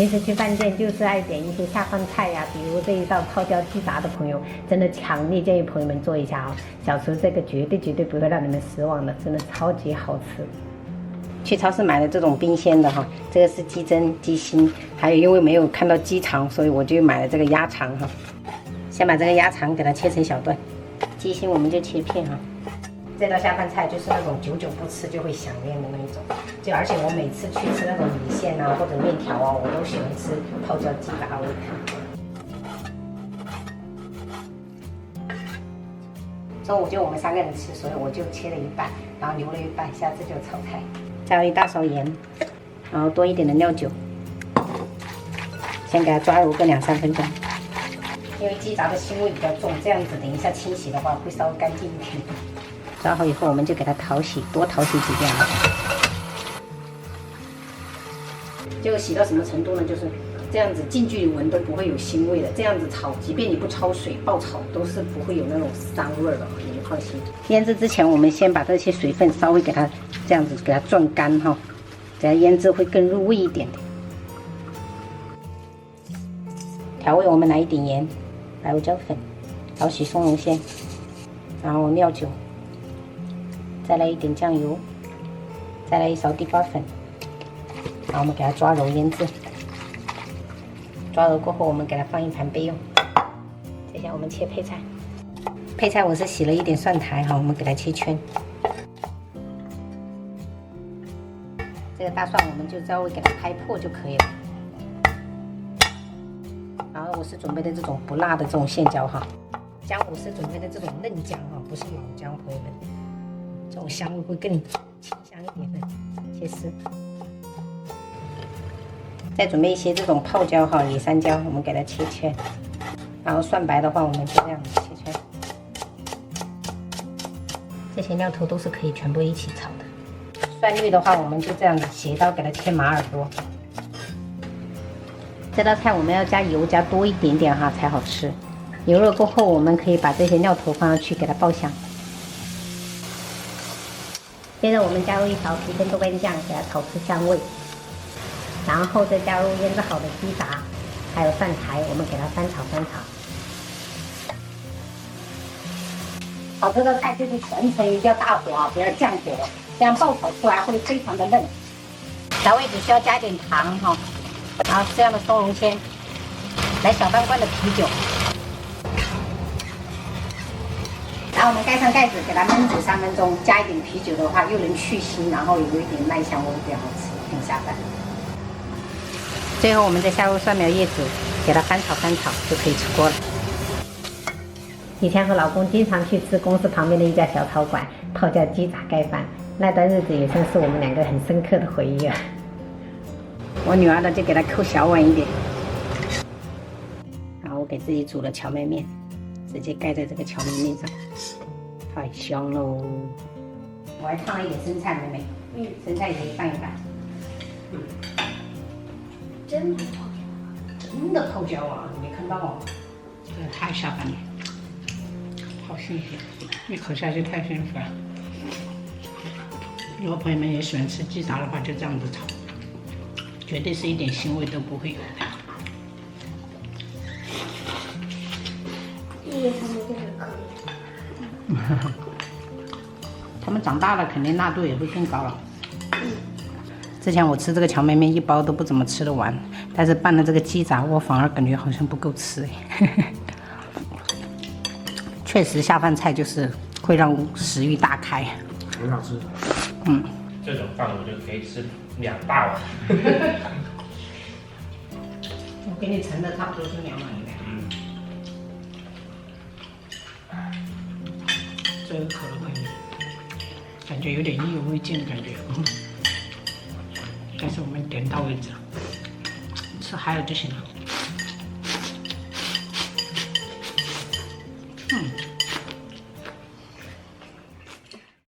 平时去饭店就是爱点一些下饭菜呀、比如这一道泡椒鸡杂的朋友，真的强烈建议朋友们做一下哦。小厨这个绝对不会让你们失望的，真的超级好吃。去超市买了这种冰鲜的哈，这个是鸡胗、鸡心，还有因为没有看到鸡肠，所以我就买了这个鸭肠哈。先把这个鸭肠给它切成小段，鸡心我们就切片哈。这道下饭菜就是那种久久不吃就会想念的那一种，而且我每次去吃那种米线啊或者面条啊，我都喜欢吃泡椒鸡杂味。中午就我们3个人吃，所以我就切了一半，然后留了一半，下次就炒菜。加1大勺盐，然后多一点的料酒，先给它抓揉个2、3分钟。因为鸡杂的腥味比较重，这样子等一下清洗的话会稍微干净一点。抓好以后，我们就给它淘洗，多淘洗几遍。就洗到什么程度呢？就是这样子近距离闻都不会有腥味的。这样子炒，即便你不焯水爆炒，都是不会有那种膻味的，你们放心。腌制之前，我们先把这些水分稍微给它这样子给它攥干哈，这样腌制会更入味一点的。调味我们来一点盐、白胡椒粉、淘洗松茸鲜，然后料酒。再来一点酱油，再来1勺地瓜粉，然后我们给它抓揉腌制。抓揉过后，我们给它放一盘备用。接下来我们切配菜，配菜我是洗了一点蒜苔哈，我们给它切圈。这个大蒜我们就稍微给它拍破就可以了。然后我是准备的这种不辣的这种线椒哈，姜我是准备的这种嫩姜哈，不是老姜，朋友们。这种香味会更清香一点的，切丝。再准备一些这种泡椒哈，野山椒，我们给它切圈。然后蒜白的话，我们就这样切圈。这些料头都是可以全部一起炒的。蒜绿的话，我们就这样子斜刀给它切马耳朵。这道菜我们要加油加多一点点哈，才好吃。油热过后，我们可以把这些料头放上去，给它爆香。接着我们加入1勺提根豆瓣酱，给它炒出香味，然后再加入腌制好的鸡杂，还有蒜苔，我们给它翻炒。炒这道菜就是全程一定要大火啊，不要降火，这样爆炒出来会非常的嫩。调味只需要加点糖哈，然后这样的松茸鲜，来小半罐的啤酒。然后我们盖上盖子，给它焖煮3分钟。加一点啤酒的话，又能去腥，然后有一点麦香味，比较好吃，很下饭。最后我们再下入蒜苗叶子，给它翻炒就可以出锅了。以前和老公经常去吃公司旁边的一家小炒馆，泡椒鸡杂盖饭，那段日子也算是我们2个很深刻的回忆啊。我女儿的就给她扣小碗一点，然后我给自己煮了荞麦面。直接盖在这个荞麦面上，太香喽！我还烫了一点生菜，妹妹，生菜也可以拌一拌。真的泡椒啊！你没看到啊？这太下饭了，好新鲜，一口下去太幸福了。如果朋友们也喜欢吃鸡杂的话，就这样子炒，绝对是一点腥味都不会有的。他们长大了，肯定辣度也会更高了。之前我吃这个荞麦面1包都不怎么吃得完，但是拌了这个鸡杂，我反而感觉好像不够吃哎。确实下饭菜就是会让食欲大开，很好吃。这种饭我就可以吃2大碗。我给你盛的差不多是2碗应该。这个可乐可以，感觉有点意犹未尽的感觉。但是我们点到为止，吃嗨了就行了。